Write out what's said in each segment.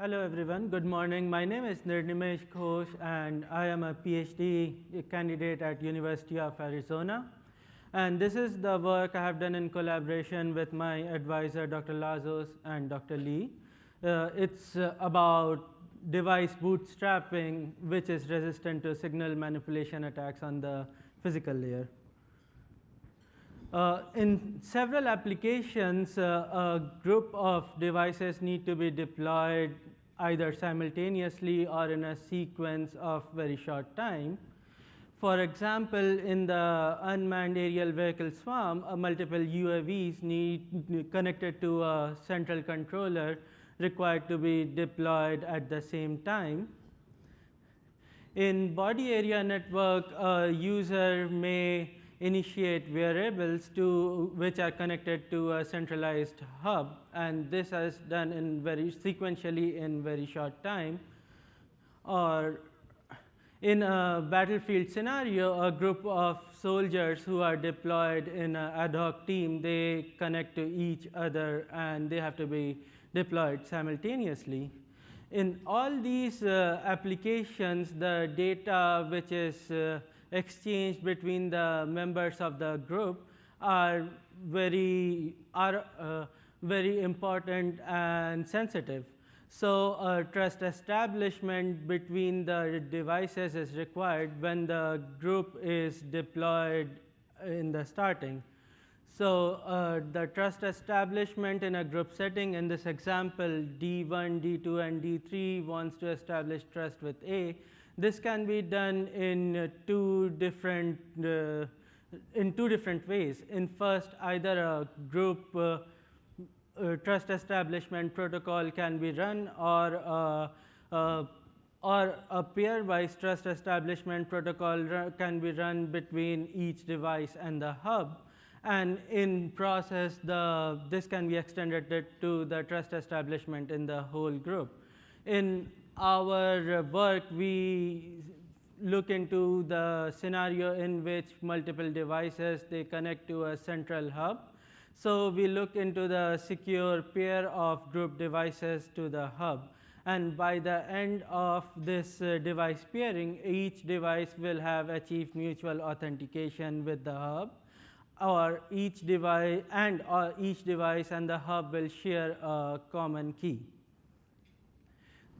Hello everyone, good morning. My name is Nirnimesh Ghose and I am a PhD candidate at University of Arizona. And this is the work I have done in collaboration with my advisor Dr. Lazos and Dr. Lee. It's about device bootstrapping which is resistant to signal manipulation attacks on the physical layer. In several applications, a group of devices need to be deployed either simultaneously or in a sequence of very short time. For example, in the unmanned aerial vehicle swarm, multiple UAVs need connected to a central controller required to be deployed at the same time. In body area network, a user may initiate variables which are connected to a centralized hub, and this is done in sequentially in very short time. Or in a battlefield scenario, a group of soldiers who are deployed in an ad hoc team, they connect to each other and they have to be deployed simultaneously. In all these applications, the data which is exchanged between the members of the group are very important and sensitive. So trust establishment between the devices is required when the group is deployed in the starting. So the trust establishment in a group setting, in this example, D1, D2, and D3 wants to establish trust with A. This can be done in two different ways. In first, either a group trust establishment protocol can be run, or a pairwise trust establishment protocol can be run between each device and the hub. And in process, this can be extended to the trust establishment in the whole group. In our work, we look into the scenario in which multiple devices, they connect to a central hub. So we look into the secure pair of group devices to the hub. And by the end of this device pairing, each device will have achieved mutual authentication with the hub, or each device and the hub will share a common key.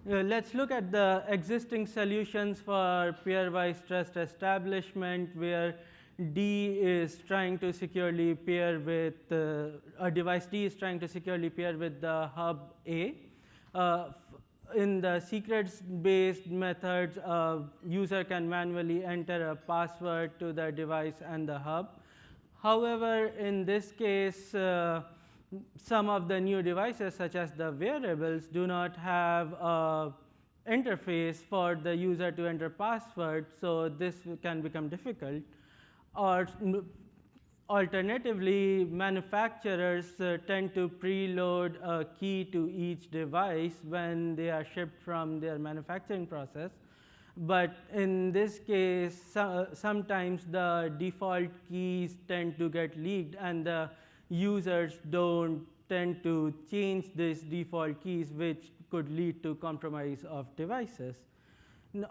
Let's look at the existing solutions for pairwise trust establishment, where D is trying to securely pair with a device D is trying to securely pair with the hub A. In the secrets-based methods, a user can manually enter a password to the device and the hub. However, in this case, some of the new devices, such as the wearables, do not have an interface for the user to enter password, so this can become difficult. Or alternatively, manufacturers tend to preload a key to each device when they are shipped from their manufacturing process. But in this case, sometimes the default keys tend to get leaked, and the users don't tend to change these default keys, which could lead to compromise of devices.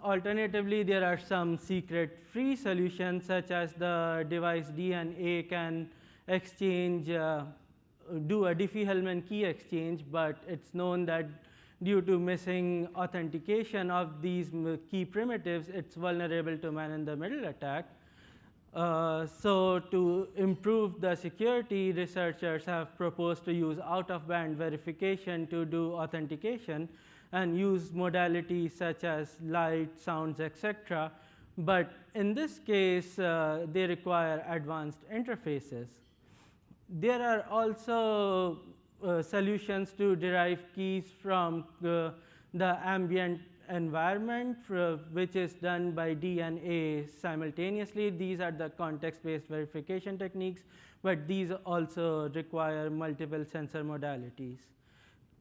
Alternatively, there are some secret-free solutions, such as the device D and A can exchange, do a Diffie-Hellman key exchange, but it's known that due to missing authentication of these key primitives, it's vulnerable to man-in-the-middle attack. So to improve the security, researchers have proposed to use out-of-band verification to do authentication and use modalities such as light, sounds, etc. But in this case, they require advanced interfaces. There are also solutions to derive keys from the ambient environment, which is done by D and A simultaneously. These are the context-based verification techniques, but these also require multiple sensor modalities.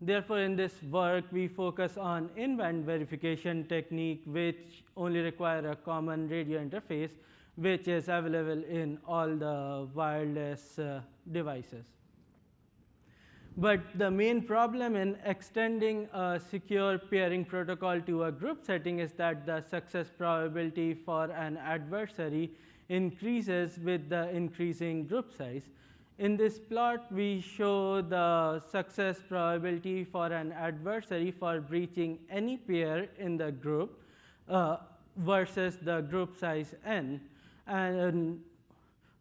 Therefore, in this work, we focus on in-band verification technique, which only require a common radio interface, which is available in all the wireless devices. But the main problem in extending a secure pairing protocol to a group setting is that the success probability for an adversary increases with the increasing group size. In this plot, we show the success probability for an adversary for breaching any pair in the group versus the group size n. And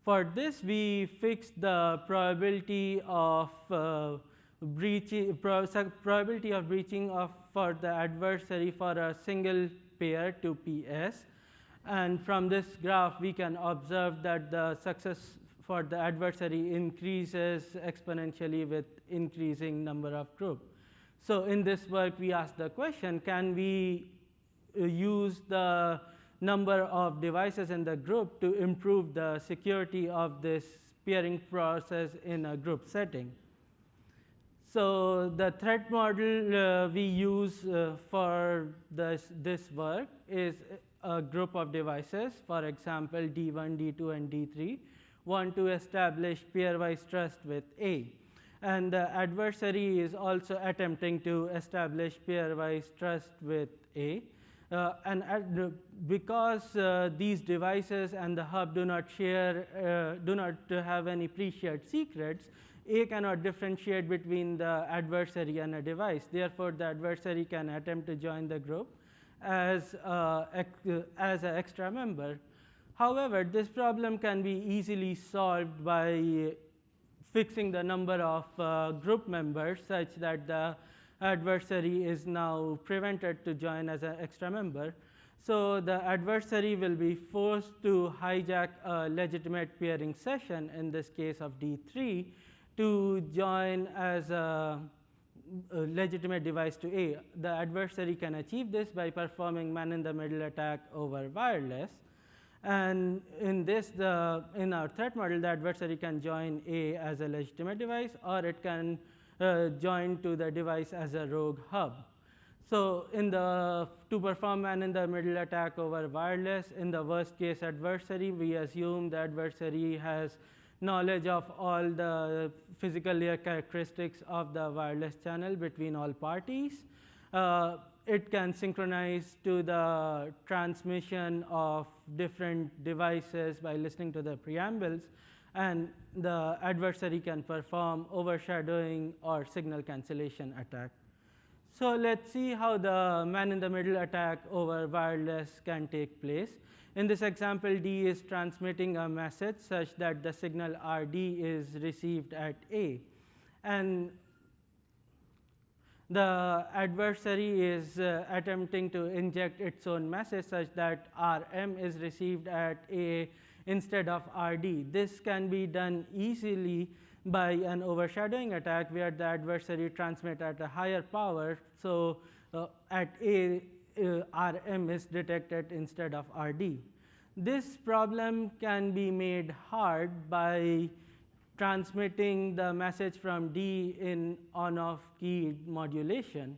for this, we fixed the probability of breaching for the adversary for a single pair to PS. And from this graph, we can observe that the success for the adversary increases exponentially with increasing number of groups. So in this work, we asked the question, can we use the number of devices in the group to improve the security of this pairing process in a group setting? So the threat model we use for this work is a group of devices, for example, D1, D2, and D3, want to establish pairwise trust with A. And the adversary is also attempting to establish pairwise trust with A. Because these devices and the hub do not have any pre-shared secrets, A cannot differentiate between the adversary and a device. Therefore, the adversary can attempt to join the group as an extra member. However, this problem can be easily solved by fixing the number of group members such that the adversary is now prevented to join as an extra member. So the adversary will be forced to hijack a legitimate pairing session, in this case of D3, to join as a legitimate device to A. The adversary can achieve this by performing man-in-the-middle attack over wireless. And in our threat model, the adversary can join A as a legitimate device, or it can join to the device as a rogue hub. So to perform man-in-the-middle attack over wireless, in the worst case adversary, we assume the adversary has knowledge of all the physical layer characteristics of the wireless channel between all parties. It can synchronize to the transmission of different devices by listening to the preambles, and the adversary can perform overshadowing or signal cancellation attack. So let's see how the man-in-the-middle attack over wireless can take place. In this example, D is transmitting a message such that the signal RD is received at A. And the adversary is attempting to inject its own message such that RM is received at A instead of RD. This can be done easily by an overshadowing attack where the adversary transmits at a higher power. So at A, RM is detected instead of RD. This problem can be made hard by transmitting the message from D in on-off keyed modulation.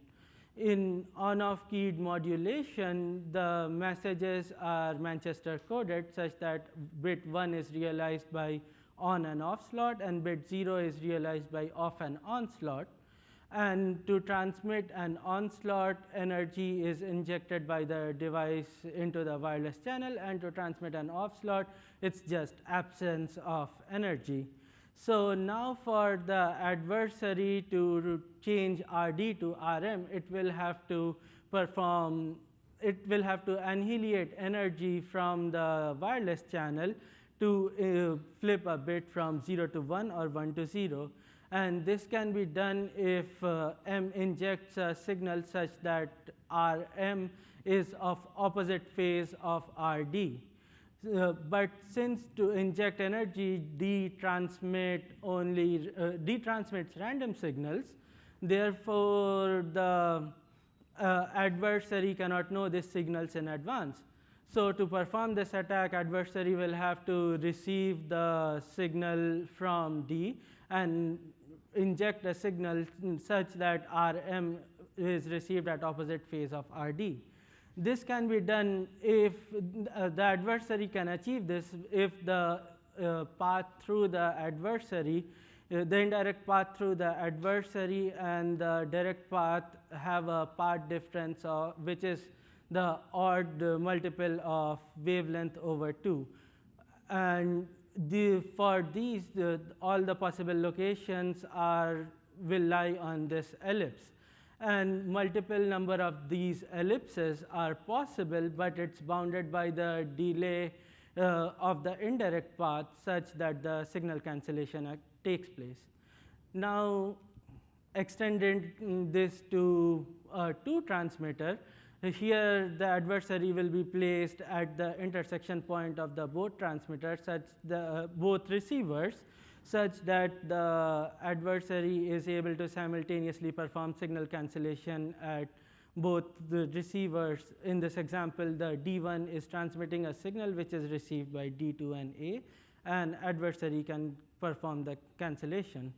In on-off keyed modulation, the messages are Manchester coded such that bit 1 is realized by on and off slot, and bit 0 is realized by off and on slot. And to transmit an on slot, energy is injected by the device into the wireless channel, and to transmit an off slot, it's just absence of energy. So now for the adversary to change RD to RM, it will have to annihilate energy from the wireless channel to flip a bit from 0 to 1 or 1 to 0. And this can be done if M injects a signal such that RM is of opposite phase of RD. But since to inject energy, D transmits random signals, therefore the adversary cannot know these signals in advance. So to perform this attack, adversary will have to receive the signal from D and inject a signal such that RM is received at opposite phase of RD. This can be done if the adversary can achieve this if the path through the adversary The indirect path through the adversary and the direct path have a path difference which is the odd multiple of wavelength over 2. And for these, all the possible locations will lie on this ellipse. And multiple number of these ellipses are possible, but it's bounded by the delay of the indirect path such that the signal cancellation takes place. Now, extending this to a 2 transmitter, here the adversary will be placed at the intersection point of the both transmitters, both receivers, such that the adversary is able to simultaneously perform signal cancellation at both the receivers. In this example, the D1 is transmitting a signal which is received by D2 and A, and adversary can perform the cancellation.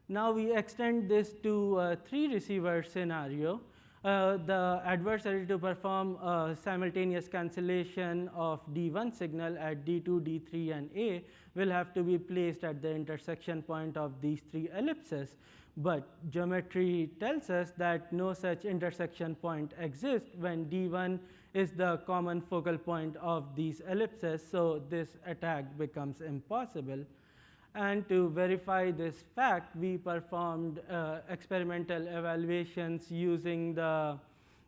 Now we extend this to a 3 receiver scenario. The adversary to perform a simultaneous cancellation of D1 signal at D2, D3, and A will have to be placed at the intersection point of these 3 ellipses. But geometry tells us that no such intersection point exists when D1 is the common focal point of these ellipses, so this attack becomes impossible. And to verify this fact, we performed experimental evaluations using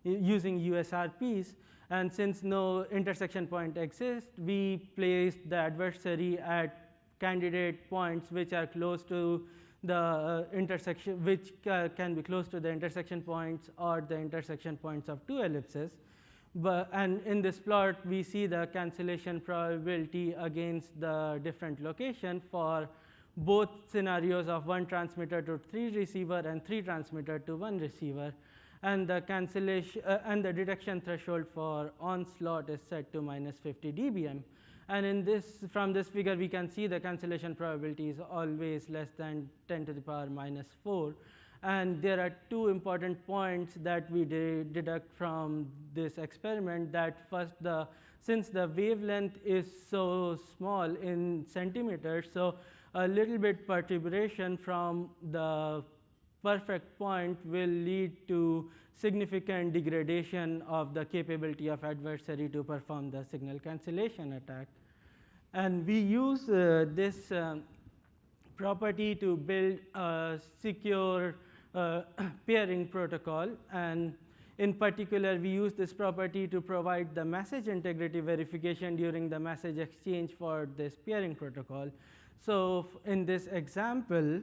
USRPs. And since no intersection point exists, we placed the adversary at candidate points which are close to the intersection, which can be close to the intersection points or the intersection points of 2 ellipses. And in this plot, we see the cancellation probability against the different location for both scenarios of 1 transmitter to 3 receiver and 3 transmitter to 1 receiver. And the cancellation and the detection threshold for onslaught is set to -50 dBm. And from this figure, we can see the cancellation probability is always less than 10 to the power -4. And there are 2 important points that we deduct from this experiment. That first, since the wavelength is so small in centimeters, so a little bit perturbation from the perfect point will lead to significant degradation of the capability of adversary to perform the signal cancellation attack. And we use this property to build a secure pairing protocol. And in particular, we use this property to provide the message integrity verification during the message exchange for this pairing protocol. So in this example,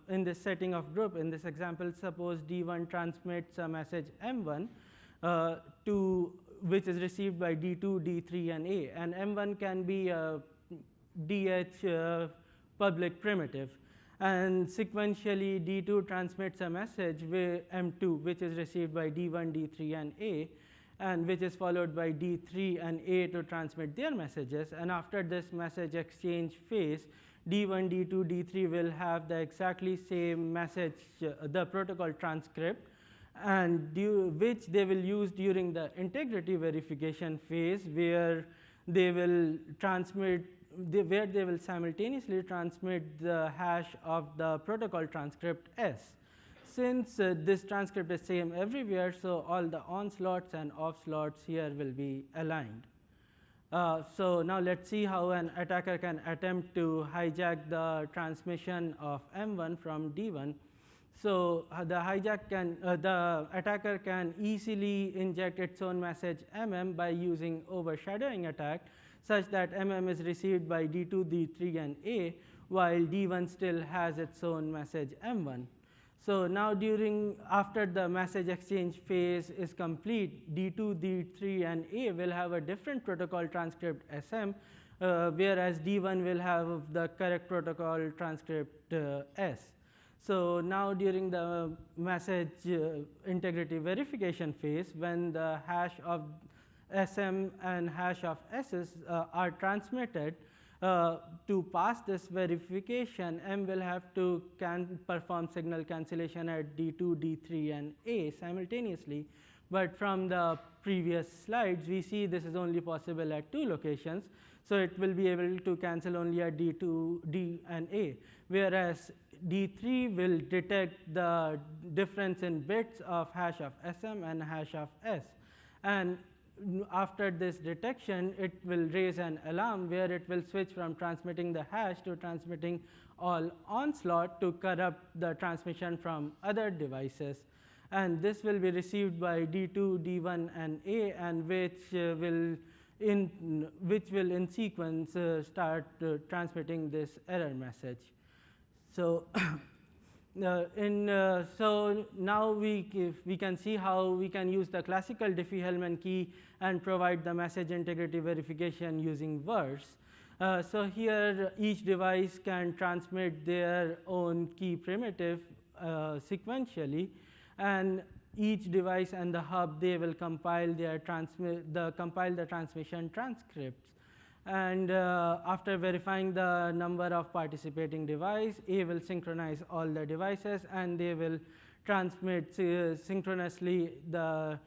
in this setting of group, in this example, suppose D1 transmits a message M1 which is received by D2, D3, and A. And M1 can be a DH public primitive. And sequentially, D2 transmits a message with M2, which is received by D1, D3, and A, and which is followed by D3 and A to transmit their messages. And after this message exchange phase, D1, D2, D3 will have the exactly same message, the protocol transcript, and which they will use during the integrity verification phase, where they will simultaneously transmit the hash of the protocol transcript S. Since this transcript is same everywhere, so all the on-slots and off-slots here will be aligned. So now let's see how an attacker can attempt to hijack the transmission of M1 from D1. So the attacker can easily inject its own message MM by using overshadowing attack, such that MM is received by D2, D3, and A, while D1 still has its own message M1. So now after the message exchange phase is complete, D2, D3, and A will have a different protocol transcript SM, whereas D1 will have the correct protocol transcript S. So now during the message integrity verification phase, when the hash of SM and hash of SS are transmitted, to pass this verification, M will have to perform signal cancellation at D2, D3, and A simultaneously. But from the previous slides, we see this is only possible at 2 locations. So it will be able to cancel only at D2, D, and A, whereas D3 will detect the difference in bits of hash of SM and hash of S. And after this detection, it will raise an alarm where it will switch from transmitting the hash to transmitting all onslaught to corrupt the transmission from other devices. And this will be received by D2, D1, and A, and which will in sequence start transmitting this error message. So, so now we can see how we can use the classical Diffie-Hellman key and provide the message integrity verification using words. So here, each device can transmit their own key primitive sequentially, and each device and the hub, they will compile the transmission transcripts. And after verifying the number of participating devices, A will synchronize all the devices, and they will transmit synchronously the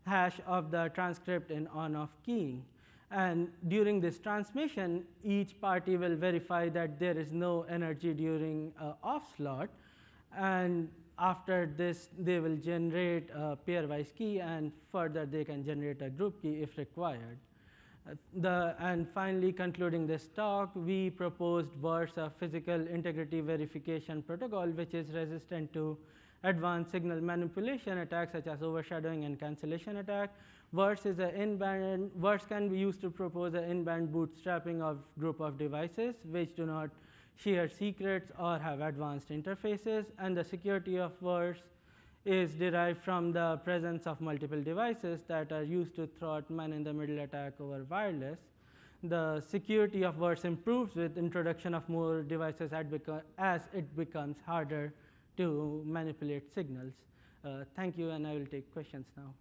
hash of the transcript in on-off keying. And during this transmission, each party will verify that there is no energy during off slot. And after this, they will generate a pairwise key, and further they can generate a group key if required. And finally, concluding this talk, we proposed VERS, a physical integrity verification protocol, which is resistant to advanced signal manipulation attacks such as overshadowing and cancellation attack. VERS is VERS can be used to propose an in-band bootstrapping of group of devices which do not share secrets or have advanced interfaces, and the security of VERS is derived from the presence of multiple devices that are used to thwart man-in-the-middle attack over wireless. The security of VERS improves with introduction of more devices as it becomes harder to manipulate signals. Thank you, and I will take questions now.